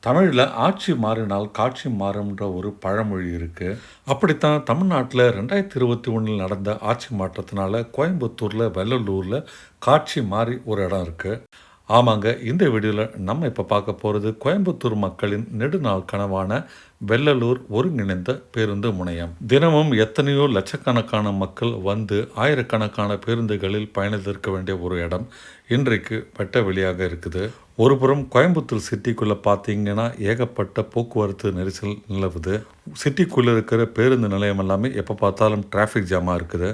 தமிழில் ஆட்சி மாறினால் காட்சி மாறும்ன்ற ஒரு பழமொழி இருக்குது. அப்படித்தான் தமிழ்நாட்டில் 2021 நடந்த ஆட்சி மாற்றத்தினால கோயம்புத்தூரில், வெள்ளலூரில் காட்சி மாறி ஒரு இடம் இருக்குது. ஆமாங்க, இந்த வீடியோவில் நம்ம இப்போ பார்க்க போகிறது கோயம்புத்தூர் மக்களின் நெடுநாள் கனவான வெள்ளலூர் ஒருங்கிணைந்த பேருந்து முனையம். தினமும் எத்தனையோ லட்சக்கணக்கான மக்கள் வந்து ஆயிரக்கணக்கான பேருந்துகளில் பயணித்திருக்க வேண்டிய ஒரு இடம் இன்றைக்கு வெட்ட வெளியாக இருக்குது. ஒருபுறம் கோயம்புத்தூர் சிட்டிக்குள்ளே பார்த்தீங்கன்னா ஏகப்பட்ட போக்குவரத்து நெரிசல் நிலவுது. சிட்டிக்குள்ளே இருக்கிற பேருந்து நிலையம் எல்லாமே எப்போ பார்த்தாலும் டிராஃபிக் ஜாமாக இருக்குது.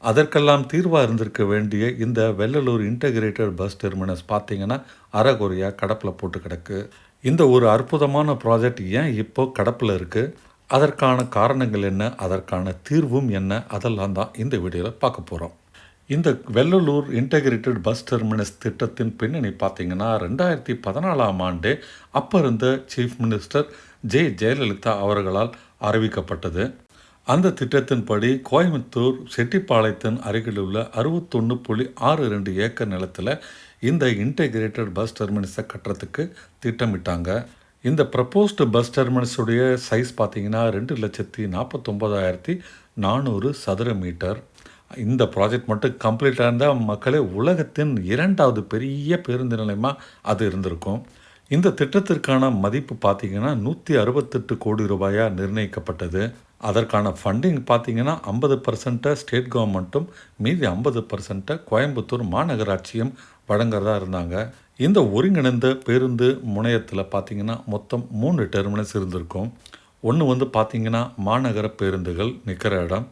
அதற்கெல்லாம் தீர்வாக இருந்திருக்க வேண்டிய இந்த வெள்ளலூர் இன்டகிரேட்டட் பஸ் டெர்மினஸ் பார்த்தீங்கன்னா அரைகுறையாக கடப்பில் போட்டு கிடக்கு. இந்த ஒரு அற்புதமான ப்ராஜெக்ட் ஏன் இப்போ கடப்பில் இருக்குது, அதற்கான காரணங்கள் என்ன, அதற்கான தீர்வும் என்ன, அதெல்லாம் தான் இந்த வீடியோவில் பார்க்க போகிறோம். இந்த வெள்ளலூர் இன்டகிரேட்டட் பஸ் டெர்மினஸ் திட்டத்தின் பின்னணி பார்த்தீங்கன்னா 2014ஆம் ஆண்டு அப்போ இருந்த சீஃப் மினிஸ்டர் ஜெயலலிதா அவர்களால் அறிவிக்கப்பட்டது. அந்த திட்டத்தின்படி கோயம்புத்தூர் செட்டிப்பாளையத்தின் அருகில் உள்ள 61.62 ஏக்கர் நிலத்தில் இந்த இன்டகிரேட்டட் பஸ் டெர்மினஸை கட்டுறதுக்கு திட்டமிட்டாங்க. இந்த ப்ரப்போஸ்டு பஸ் டெர்மினஸுடைய சைஸ் பார்த்தீங்கன்னா 2,49,400 சதுர மீட்டர். இந்த ப்ராஜெக்ட் மட்டும் கம்ப்ளீட்டாக இருந்தால் மக்களே உலகத்தின் 2வது பெரிய பேருந்து நிலையமாக அது இருந்திருக்கும். இந்த திட்டத்திற்கான மதிப்பு பார்த்தீங்கன்னா 168 கோடி ரூபாயாக நிர்ணயிக்கப்பட்டது. அதற்கான ஃபண்டிங் பார்த்தீங்கன்னா 50% ஸ்டேட் கவர்மெண்ட்டும் மீதி 50% கோயம்புத்தூர் மாநகராட்சியும் வழங்குறதா இருந்தாங்க. இந்த ஒருங்கிணைந்த பேருந்து முனையத்தில் பார்த்தீங்கன்னா மொத்தம் 3 டெர்மினஸ் இருந்திருக்கும். ஒன்று பார்த்தீங்கன்னா மாநகர பேருந்துகள் நிற்கிற இடம்,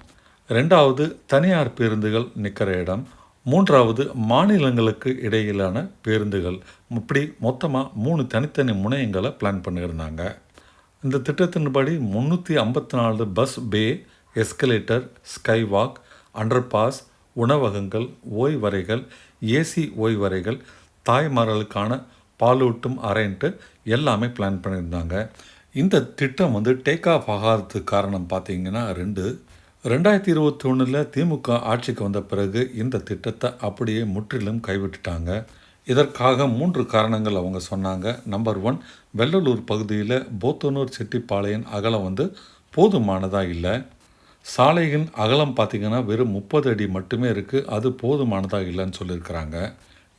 2வது தனியார் பேருந்துகள் நிற்கிற இடம், 3வது மாநிலங்களுக்கு இடையிலான பேருந்துகள். இப்படி மொத்தமாக 3 தனித்தனி முனையங்களை பிளான் பண்ணியிருந்தாங்க. இந்த திட்டத்தின்படி 354 bus bay, escalator, skywalk, underpass, உணவகங்கள், ஓய்வறைகள், ஏசி ஓய்வறைகள், தாய்மார்களுக்கான பாலூட்டும் அறைன்ட்டு எல்லாமே பிளான் பண்ணியிருந்தாங்க. இந்த திட்டம் டேக் ஆஃப் ஆகாததுக்கு காரணம் பார்த்தீங்கன்னா 2021 திமுக ஆட்சிக்கு வந்த பிறகு இந்த திட்டத்தை அப்படியே முற்றிலும் கைவிட்டுட்டாங்க. இதற்காக 3 காரணங்கள் அவங்க சொன்னாங்க. நம்பர் 1, வெள்ளலூர் பகுதியில் போத்தனூர் செட்டிப்பாளையம் அகலம் போதுமானதாக இல்லை. சாலையின் அகலம் பார்த்திங்கன்னா வெறும் 30 அடி மட்டுமே இருக்குது. அது போதுமானதாக இல்லைன்னு சொல்லியிருக்கிறாங்க.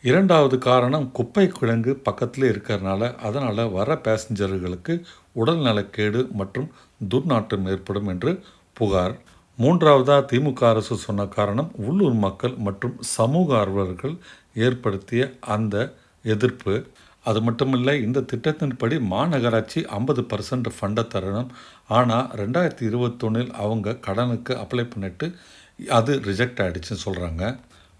2வது காரணம், குப்பை கிடங்கு பக்கத்தில் இருக்கிறதுனால அதனால் வர பேசஞ்சர்களுக்கு உடல்நலக்கேடு மற்றும் துர்நாற்றம் ஏற்படும் என்று புகார். 3வதாக திமுக அரசு சொன்ன காரணம், உள்ளூர் மக்கள் மற்றும் சமூக ஆர்வலர்கள் ஏற்படுத்திய அந்த எதிர்ப்பு. அது மட்டும் இல்லை, இந்த திட்டத்தின்படி மாநகராட்சி 50% ஃபண்டை தரணும். ஆனால் 2021 அவங்க கடனுக்கு அப்ளை பண்ணிட்டு அது ரிஜெக்ட் ஆகிடுச்சுன்னு சொல்கிறாங்க.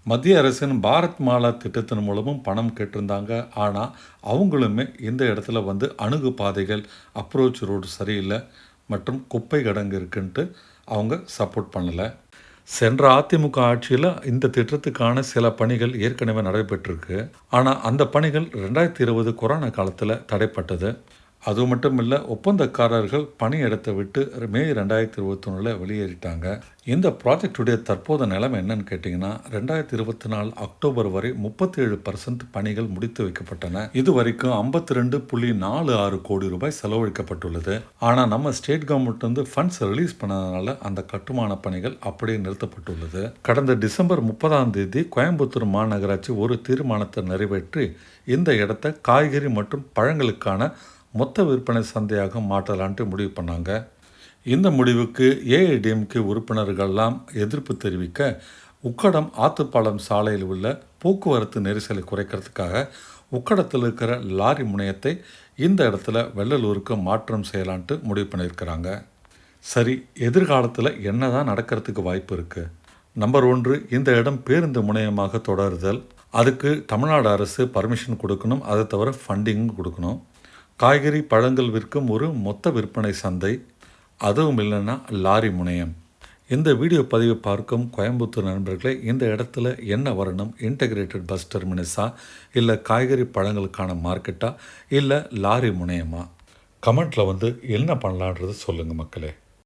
மத்திய அரசின் பாரத் மாலா திட்டத்தின் மூலமும் பணம் கேட்டிருந்தாங்க. ஆனால் அவங்களுமே இந்த இடத்துல அணுகு பாதைகள், அப்ரோச் ரோடு சரியில்லை மற்றும் குப்பை கிடங்கு இருக்குன்ட்டு அவங்க சப்போர்ட் பண்ணலை. சென்ற அதிமுக ஆட்சியில் இந்த திட்டத்துக்கான சில பணிகள் ஏற்கனவே நடைபெற்றிருக்கு. ஆனால் அந்த பணிகள் 2020 கொரோனா காலத்தில் தடைப்பட்டது. அது மட்டும் இல்லை, ஒப்பந்தக்காரர்கள் பணியிடத்தை விட்டு மே 2021 வெளியேறிட்டாங்க. இந்த ப்ராஜெக்டுடைய தற்போது நிலைமை என்னன்னு கேட்டிங்கன்னா 2024 அக்டோபர் வரை 37% பணிகள் முடித்து வைக்கப்பட்டன. இது வரைக்கும் 52.46 கோடி ரூபாய் செலவழிக்கப்பட்டுள்ளது. ஆனால் நம்ம ஸ்டேட் கவர்மெண்ட் ஃபண்ட்ஸ் ரிலீஸ் பண்ணதுனால அந்த கட்டுமான பணிகள் அப்படியே நிறுத்தப்பட்டுள்ளது. கடந்த டிசம்பர் 30ஆம் தேதி கோயம்புத்தூர் மாநகராட்சி ஒரு தீர்மானத்தை நிறைவேற்றி இந்த இடத்தை காய்கறி மற்றும் பழங்களுக்கான மொத்த விற்பனை சந்தையாக மாற்றலான்ட்டு முடிவு பண்ணாங்க. இந்த முடிவுக்கு ஏஐடிஎம்கே உறுப்பினர்கள்லாம் எதிர்ப்பு தெரிவிக்க, உக்கடம் ஆத்துப்பாலம் சாலையில் உள்ள போக்குவரத்து நெரிசலை குறைக்கிறதுக்காக உக்கடத்தில் இருக்கிற லாரி முனையத்தை இந்த இடத்துல வெள்ளலூருக்கு மாற்றம் செய்யலான்ட்டு முடிவு பண்ணியிருக்கிறாங்க. சரி, எதிர்காலத்தில் என்ன தான் நடக்கிறதுக்கு வாய்ப்பு இருக்குது? நம்பர் 1, இந்த இடம் பேருந்து முனையமாக தொடருதல். அதுக்கு தமிழ்நாடு அரசு பர்மிஷன் கொடுக்கணும். அதை தவிர ஃபண்டிங் கொடுக்கணும். காய்கறி பழங்கள் விற்கும் ஒரு மொத்த விற்பனை சந்தை, அதுவும் இல்லைன்னா லாரி முனையம். இந்த வீடியோ பதிவை பார்க்கும் கோயம்புத்தூர் நண்பர்களே, இந்த இடத்துல என்ன வரணும்? இன்டகிரேட்டட் பஸ் டெர்மினஸா, இல்லை காய்கறி பழங்களுக்கான மார்க்கெட்டா, இல்லை லாரி முனையமா? கமெண்ட்டில் என்ன பண்ணலான்றது சொல்லுங்கள் மக்களே.